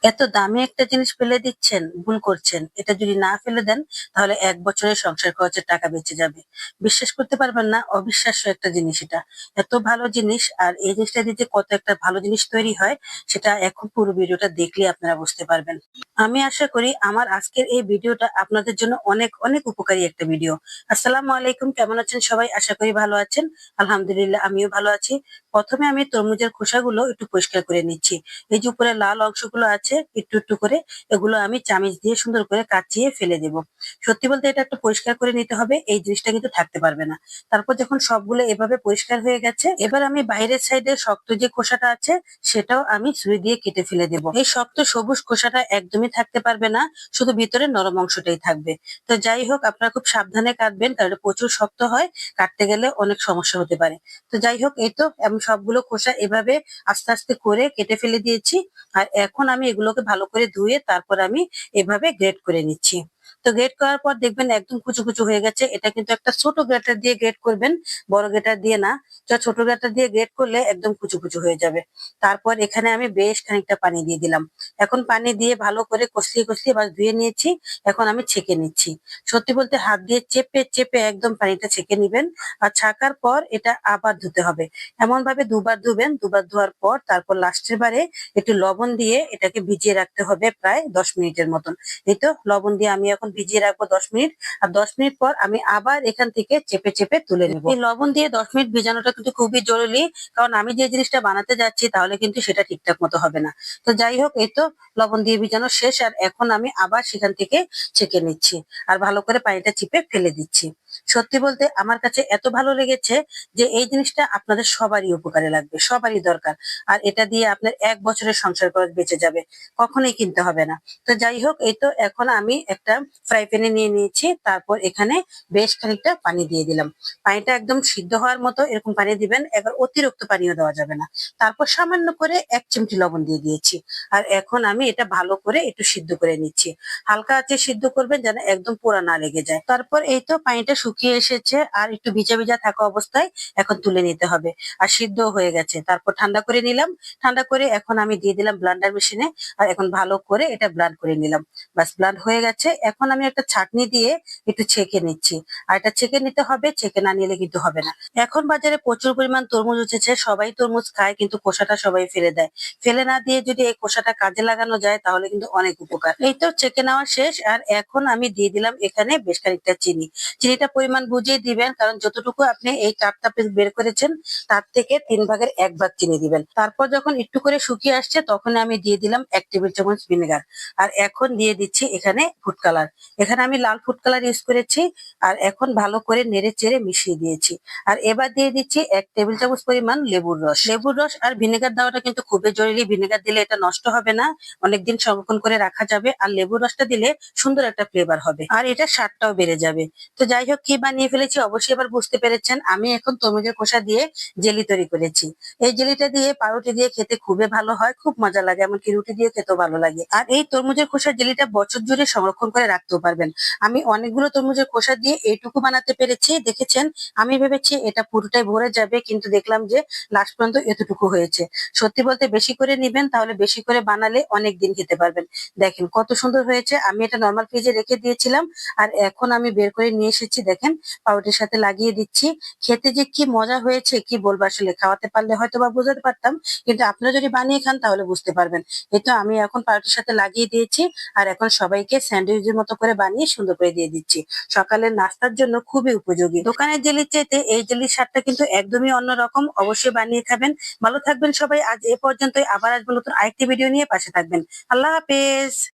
এত দামি একটা জিনিস ফেলে দিচ্ছেন, ভুল করছেন। এটা যদি না ফেলে দেন তাহলে ১ বছরের সংসার খরচের টাকা বেঁচে যাবে। বিশ্বাস করতে পারবেন না, অবিশ্বাস্য একটা জিনিস এটা। এত ভালো জিনিস, আর এই জিনিসটা দিয়ে যে কত একটা ভালো জিনিস তৈরি হয় সেটা এখন পুরো ভিডিওটা দেখলে আপনারা বুঝতে পারবেন। আমি আশা করি আমার আজকের এই ভিডিওটা আপনাদের জন্য অনেক অনেক উপকারী একটা ভিডিও। আসসালামু আলাইকুম, কেমন আছেন সবাই? আশা করি ভালো আছেন। আলহামদুলিল্লাহ আমিও ভালো আছি। প্রথমে আমি তরমুজের খোসাগুলো একটু পরিষ্কার করে নিচ্ছি। এই যে উপরে লাল অংশগুলো আছে একটু একটু করে, এগুলো আমি চামিচ দিয়ে সুন্দর করে কাচিয়ে ফেলে দেব। সত্যি বলতে এটা একটু পরিষ্কার করে নিতে হবে, এই জিনিসটা কিন্তু থাকতে পারবে না। তারপর যখন সবগুলো এভাবে পরিষ্কার হয়ে গেছে, এবার আমি বাইরের সাইডে শক্ত যে খোসাটা আছে সেটাও আমি ছুরি দিয়ে কেটে ফেলে দেব। এই শক্ত সবুজ খোসাটা একদমই থাকতে পারবে না, শুধু ভিতরে নরম অংশটাই থাকবে। তো যাই হোক, আপনারা খুব সাবধানে কাটবেন, কারণ এটা প্রচুর শক্ত হয়, কাটতে গেলে অনেক সমস্যা হতে পারে। তো যাই হোক, এই তো আমি সবগুলো খোসা এভাবে আস্তে আস্তে করে কেটে ফেলে দিয়েছি। আর এখন আমি এগুলোকে ভালো করে ধুয়ে তারপর আমি এভাবে গ্রেট করে নিচ্ছি। তো গ্রেট করার পর দেখবেন একদম কুচু কুচু হয়ে গেছে। এটা কিন্তু একটা ছোট গ্রেটার দিয়ে গ্রেট করবেন, বড় গ্রেটার দিয়ে না। ছোট গ্রেটার দিয়ে গ্রেট করলে একদম কুচু কুচু হয়ে যাবে। তারপর এখানে আমি বেশ খানিকটা পানি দিয়ে দিলাম। এখন পানি দিয়ে ভালো করে কষলিয়ে কষলিয়ে বাস ধুয়ে নিয়েছি। এখন আমি ছেঁকে নিচ্ছি। সত্যি বলতে হাত দিয়ে চেপে চেপে একদম পানিটা ছেঁকে নিবেন। আর ছাকার পর এটা আবার ধুতে হবে। এমন ভাবে দুবার ধুবেন, দুবার ধোয়ার পর তারপর লাস্টের বারে একটু লবণ দিয়ে এটাকে ভিজিয়ে রাখতে হবে প্রায় ১০ মিনিটের মতন। এই তো লবণ দিয়ে আমি এখন ভিজিয়ে রাখবো ১০ মিনিট। আর ১০ মিনিট পর আমি আবার এখান থেকে চেপে চেপে তুলে নেবো। এই লবণ দিয়ে ১০ মিনিট ভিজানোটা কিন্তু খুবই জরুরি, কারণ আমি যে জিনিসটা বানাতে যাচ্ছি তাহলে কিন্তু সেটা ঠিকঠাক মতো হবে না। তো যাই হোক, এই তো লবণ দিয়ে ভিজানো শেষ, আর এখন আমি আবার সেখান থেকে ছেঁকে নিচ্ছি। আর ভালো করে পানিটা চিপে ফেলে দিচ্ছি। সত্যি বলতে আমার কাছে এত ভালো লেগেছে যে এই জিনিসটা আপনাদের সবারই উপকারে লাগবে, সবারই দরকার। আর এটা দিয়ে আপনার ১ বছরের সংসার খরচ বেঁচে যাবে, কখনোই কিনতে হবে না। তো যাই হোক, এই তো এখন আমি একটা ফ্রাই প্যানে নিয়ে নিয়েছি, তারপর এখানে বেশ খানিকটা পানি দিয়ে দিলাম। পানিটা একদম সিদ্ধ হওয়ার মতো এরকম পানি দিবেন, এবার অতিরিক্ত পানিও দেওয়া যাবে না। তারপর সামান্য করে ১ চিমটি লবণ দিয়ে দিয়েছি। আর এখন আমি এটা ভালো করে একটু সিদ্ধ করে নিচ্ছি। হালকা আঁচে সিদ্ধ করবেন যেন একদম পোড়া না লেগে যায়। তারপর এই তো পানিটা শুকিয়ে এসেছে, আর একটু ভিজা ভিজা থাকা অবস্থায় এখন তুলে নিতে হবে। আর সিদ্ধ হয়ে গেছে, তারপর ঠান্ডা করে নিলাম। ঠান্ডা করে এখন আমি দিয়ে দিলাম ব্লান্ডার মেশিনে। আর এখন ভালো করে এটা ব্লান্ড করে নিলাম। বাস ব্লান্ড হয়ে গেছে, এখন আমি একটা ছাঁকনি দিয়ে একটু ছেঁকে নিচ্ছি। আর এটা ছেঁকে নিতে হবে, ছেঁকে না নিলে কিন্তু হবে না। এখন বাজারে প্রচুর পরিমাণ তরমুজ উঠেছে, সবাই তরমুজ খায় কিন্তু খোসাটা সবাই ফেলে দেয়। ফেলে না দিয়ে যদি এই খোসাটা কাজে লাগানো যায় তাহলে কিন্তু অনেক উপকার। এই তো ছেঁকে নেওয়া শেষ, আর এখন আমি দিয়ে দিলাম এখানে বেশ খানিকটা চিনি। চিনিটা পরিমাণ বুঝিয়ে দিবেন, কারণ যতটুকু আপনি এই ৪টা পিস বের করেছেন তার থেকে ৩ ভাগের ১ ভাগ চিনি দিবেন। তারপর যখন একটু করে শুকিয়ে আসছে তখন আমি দিয়ে দিলাম ১ টেবিল চামচ ভিনেগার। আর এখন দিয়ে দিচ্ছি এখানে ফুড কালার। এখানে আমি লাল ফুড কালার ইউজ করেছি। আর এখন ভালো করে নেড়ে চেড়ে মিশিয়ে দিয়েছি। আর এবার দিয়ে দিচ্ছি ১ টেবিল চামচ পরিমাণ লেবুর রস। লেবুর রস আর ভিনেগার দেওয়াটা কিন্তু খুবই জরুরি। ভিনেগার দিলে এটা নষ্ট হবে না, অনেকদিন সংরক্ষণ করে রাখা যাবে। আর লেবুর রসটা দিলে সুন্দর একটা ফ্লেভার হবে, আর এটা স্বাদটাও বেড়ে যাবে। তো যাই হোক, কি বানিয়ে ফেলেছি অবশ্যই এবার বুঝতে পেরেছেন। আমি এখন তরমুজের খোসা দিয়ে জেলি তৈরি করেছি। এই জেলিটা দিয়ে পাউরুটি দিয়ে খেতে খুবই ভালো হয়, খুব মজা লাগে, এমনকি রুটি দিয়ে খেতেও ভালো লাগে। আর এই তরমুজের খোসার জেলিটা বছর জুড়ে সংরক্ষণ করে রাখতেও পারবেন। আমি অনেকগুলো তরমুজের খোসা দিয়ে এইটুকু বানাতে পেরেছি, দেখেছেন। আমি ভেবেছি এটা পুরোটাই ভরে যাবে, কিন্তু দেখলাম যে লাস্ট পর্যন্ত এতটুকু হয়েছে। সত্যি বলতে বেশি করে নিবেন, তাহলে বেশি করে বানালে অনেক দিন খেতে পারবেন। দেখেন কত সুন্দর হয়েছে। আমি এটা নরমাল ফ্রিজে রেখে দিয়েছিলাম, আর এখন আমি বের করে নিয়ে এসেছি। দেখেন পাউরুটির সাথে লাগিয়ে দিচ্ছি। খেতে যে কি মজা হয়েছে কি বলবো, আসলে খাওয়াতে পারলে হয়তো বা বোঝাতে পারতাম, কিন্তু আপনারা যদি বানিয়ে খান তাহলে বুঝতে পারবেন। এই তো আমি এখন পাউরুটির সাথে লাগিয়ে দিয়েছি। আর এখন সবাইকে স্যান্ডউইচের মতো করে বানিয়ে সুন্দর করে দিয়ে দিচ্ছি। সকালের নাস্তার জন্য খুবই উপযোগী। দোকানের জেলির চাইতে এই জেলির স্বাদটা কিন্তু একদমই অন্যরকম। অবশ্যই বানিয়ে খাবেন। ভালো থাকবেন সবাই। আজ এ পর্যন্তই, আবার আসবো নতুন আরেকটি ভিডিও নিয়ে। পাশে থাকবেন। আল্লাহ হাফেজ।